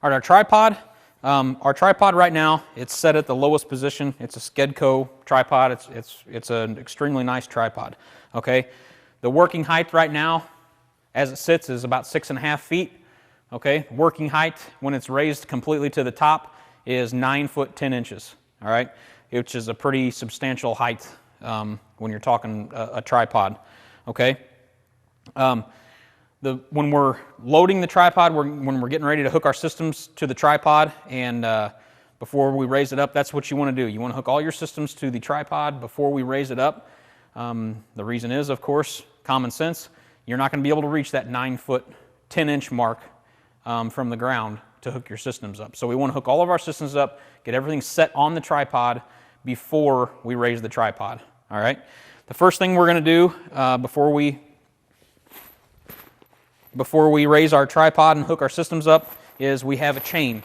All right, our tripod right now, it's set at the lowest position. It's a Skedco tripod. It's an extremely nice tripod. Okay, the working height right now, as it sits, is about 6.5 feet. Okay, working height when it's raised completely to the top is 9 foot 10 inches. All right, which is a pretty substantial height when you're talking a tripod. Okay. When we're loading the tripod, when we're getting ready to hook our systems to the tripod, and before we raise it up, that's what you want to do. You want to hook all your systems to the tripod before we raise it up. The reason is, of course, common sense. You're not going to be able to reach that 9 foot 10 inch mark from the ground to hook your systems up. So we want to hook all of our systems up, get everything set on the tripod before we raise the tripod. All right. The first thing we're going to do before we raise our tripod and hook our systems up is we have a chain.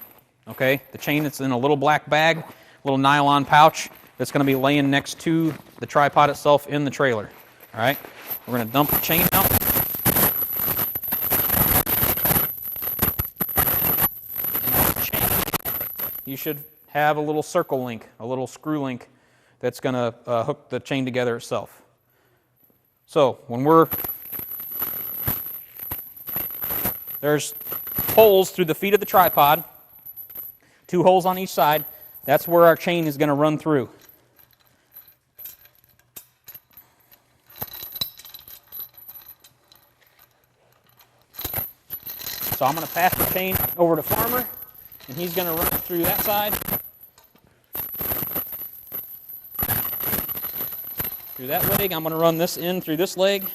Okay, the chain that's in a little black bag, little nylon pouch that's going to be laying next to the tripod itself in the trailer. All right, we're going to dump the chain out. And this chain, you should have a little circle link, a little screw link that's going to hook the chain together itself. So when there's holes through the feet of the tripod, 2 holes on each side. That's where our chain is going to run through. So I'm going to pass the chain over to Farmer, and he's going to run it through that side, through that leg. I'm going to run this in through this leg.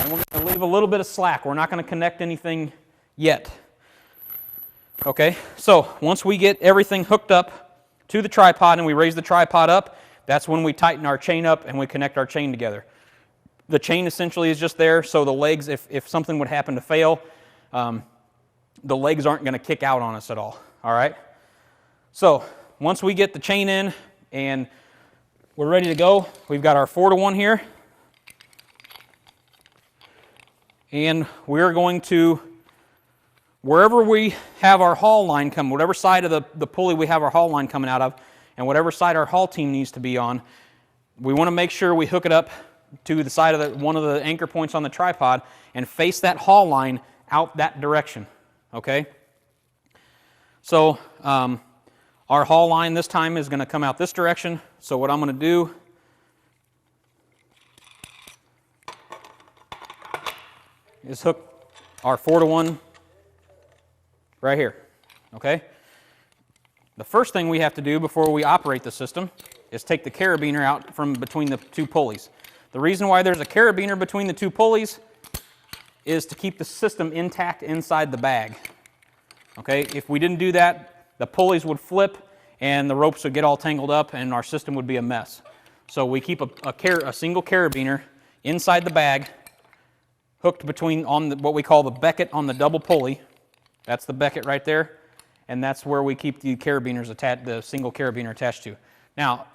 We're going to leave a little bit of slack. We're not going to connect anything yet. Okay, so once we get everything hooked up to the tripod and we raise the tripod up, that's when we tighten our chain up and we connect our chain together. The chain essentially is just there so the legs, if something would happen to fail, the legs aren't going to kick out on us at all. All right? So once we get the chain in and we're ready to go, we've got our 4-to-1 here. And we're going to, wherever we have our haul line come, whatever side of the pulley we have our haul line coming out of, and whatever side our haul team needs to be on, we want to make sure we hook it up to the side of one of the anchor points on the tripod and face that haul line out that direction. Okay? So our haul line this time is going to come out this direction. So what I'm going to do is hook our 4-to-1 right here. Okay? The first thing we have to do before we operate the system is take the carabiner out from between the 2 pulleys. The reason why there's a carabiner between the 2 pulleys is to keep the system intact inside the bag. Okay? If we didn't do that, the pulleys would flip and the ropes would get all tangled up and our system would be a mess. So we keep a single carabiner inside the bag, hooked between what we call the becket on the double pulley. That's the becket right there, and that's where we keep the carabiners attached, the single carabiner attached to. Now,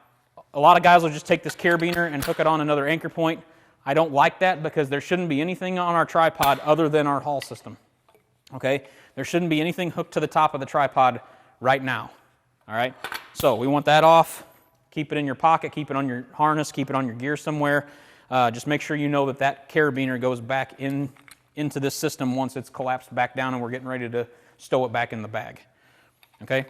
a lot of guys will just take this carabiner and hook it on another anchor point. I don't like that because there shouldn't be anything on our tripod other than our haul system. Okay? There shouldn't be anything hooked to the top of the tripod right now. All right? So we want that off. Keep it in your pocket, keep it on your harness, keep it on your gear somewhere. Just make sure you know that carabiner goes back into this system once it's collapsed back down and we're getting ready to stow it back in the bag. Okay?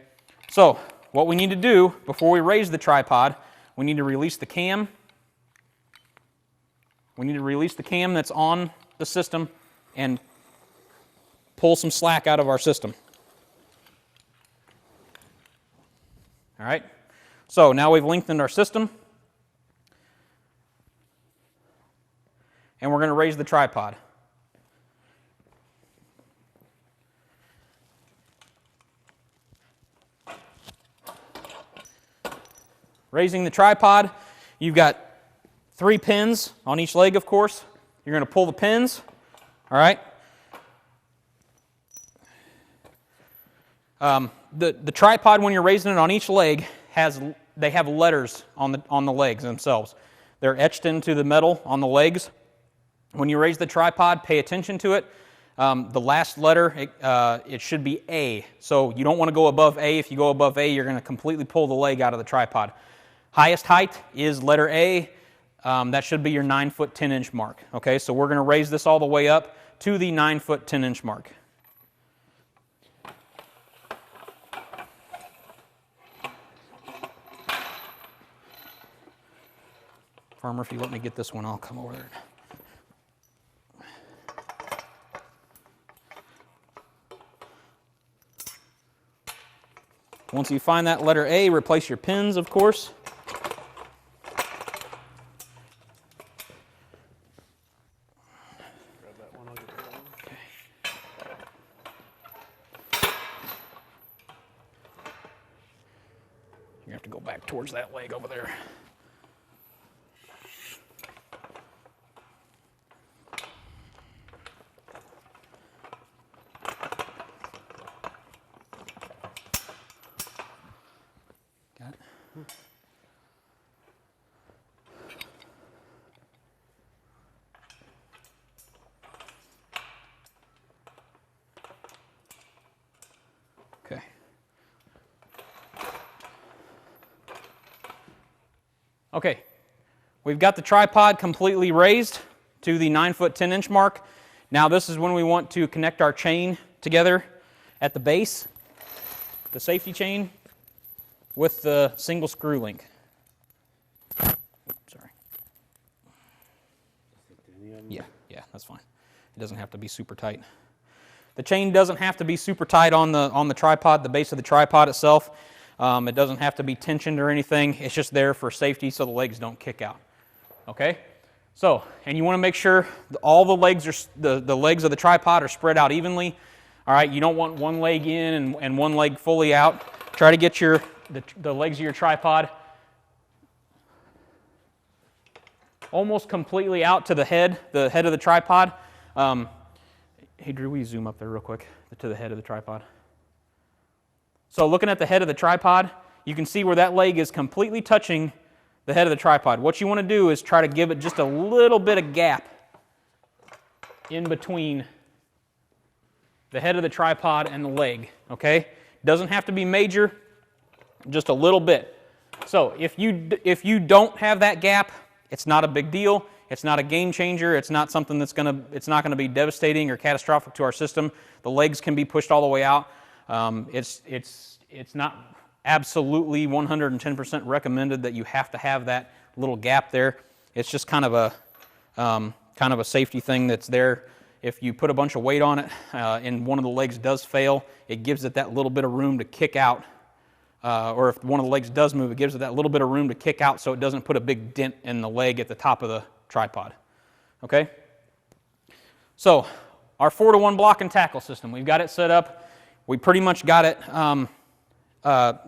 So, what we need to do before we raise the tripod, we need to release the cam. We need to release the cam that's on the system and pull some slack out of our system. All right? So, now we've lengthened our system. And we're going to raise the tripod. Raising the tripod, you've got 3 pins on each leg, of course. You're going to pull the pins, all right? The tripod, when you're raising it on each leg, they have letters on the legs themselves. They're etched into the metal on the legs. When you raise the tripod, pay attention to it. The last letter, it should be A. So you don't want to go above A. If you go above A, you're going to completely pull the leg out of the tripod. Highest height is letter A. That should be your 9 foot 10 inch mark. Okay, so we're going to raise this all the way up to the 9 foot 10 inch mark. Farmer, if you let me get this one, I'll come over there. Once you find that letter A, replace your pins, of course. Okay. You have to go back towards that leg over there. Got it? Okay. Okay. We've got the tripod completely raised to the 9 foot 10 inch mark. Now this is when we want to connect our chain together at the base, the safety chain, with the single screw link. Sorry. Yeah, that's fine. It doesn't have to be super tight. The chain doesn't have to be super tight on the tripod, the base of the tripod itself. It doesn't have to be tensioned or anything. It's just there for safety so the legs don't kick out. Okay? So, and you want to make sure all the legs are the legs of the tripod are spread out evenly. All right, you don't want one leg in and one leg fully out. Try to get the legs of your tripod almost completely out to the head of the tripod. Hey Drew, will you zoom up there real quick to the head of the tripod? So looking at the head of the tripod, you can see where that leg is completely touching the head of the tripod. What you want to do is try to give it just a little bit of gap in between the head of the tripod and the leg, okay? Doesn't have to be major, just a little bit. So if you don't have that gap, it's not a big deal. It's not a game changer. It's not something it's not gonna be devastating or catastrophic to our system. The legs can be pushed all the way out. It's not absolutely 110% recommended that you have to have that little gap there. It's just kind of a safety thing that's there. If you put a bunch of weight on it and one of the legs does fail, it gives it that little bit of room to kick out. Or if one of the legs does move, it gives it that little bit of room to kick out so it doesn't put a big dent in the leg at the top of the tripod. Okay? So, our 4-to-1 block and tackle system, we've got it set up. We pretty much got it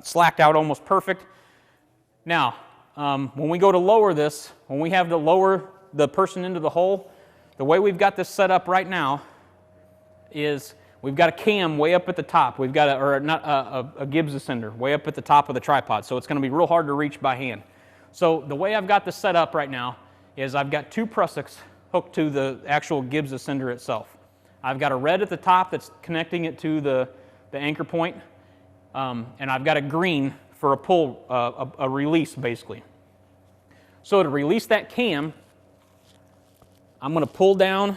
slacked out almost perfect. Now, when we go to lower this, when we have to lower the person into the hole, the way we've got this set up right now is we've got a cam way up at the top. We've got a Gibbs ascender way up at the top of the tripod, so it's going to be real hard to reach by hand. So the way I've got this set up right now is I've got 2 prusiks hooked to the actual Gibbs ascender itself. I've got a red at the top that's connecting it to the anchor point, and I've got a green for a pull, a release basically. So to release that cam, I'm going to pull down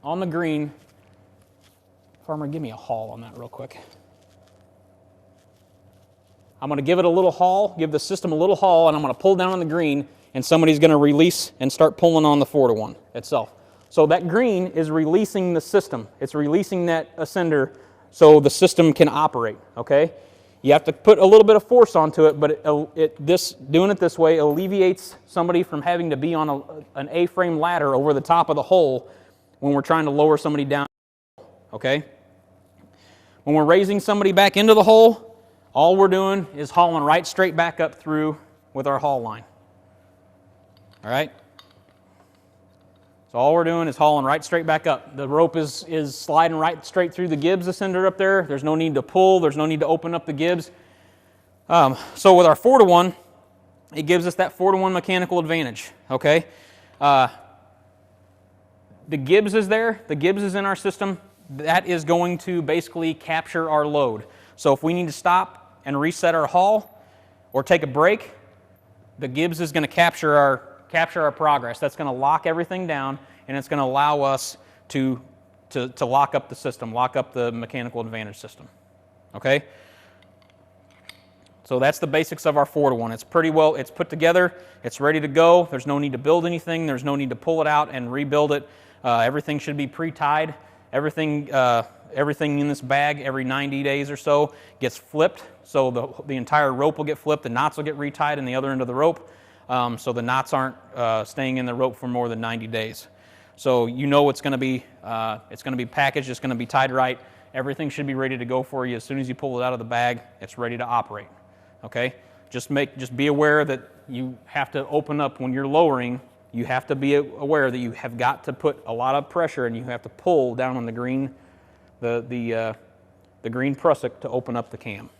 on the green. Farmer, give me a haul on that real quick. I'm going to give it a little haul, give the system a little haul, and I'm going to pull down on the green, and somebody's going to release and start pulling on the 4-to-1 itself. So that green is releasing the system. It's releasing that ascender so the system can operate, okay? You have to put a little bit of force onto it, but doing it this way alleviates somebody from having to be on an A-frame ladder over the top of the hole when we're trying to lower somebody down, okay? When we're raising somebody back into the hole, all we're doing is hauling right straight back up through with our haul line. All right? So all we're doing is hauling right straight back up. The rope is sliding right straight through the Gibbs ascender up there. There's no need to pull. There's no need to open up the Gibbs. So with our 4-to-1, it gives us that 4-to-1 mechanical advantage, okay? The Gibbs is there. The Gibbs is in our system. That is going to basically capture our load. So if we need to stop and reset our haul or take a break, the Gibbs is going to capture our progress. That's going to lock everything down, and it's going to allow us to lock up the system, lock up the mechanical advantage system. Okay? So that's the basics of our 4-to-1. It's pretty well, it's put together, it's ready to go. There's no need to build anything. There's no need to pull it out and rebuild it. Everything should be pre-tied. Everything in this bag every 90 days or so gets flipped. So the entire rope will get flipped. The knots will get retied in the other end of the rope. So the knots aren't staying in the rope for more than 90 days. So you know it's going to be packaged. It's going to be tied right. Everything should be ready to go for you as soon as you pull it out of the bag. It's ready to operate. Okay? Just be aware that you have to open up when you're lowering. You have to be aware that you have got to put a lot of pressure and you have to pull down on the green, the green prusik to open up the cam.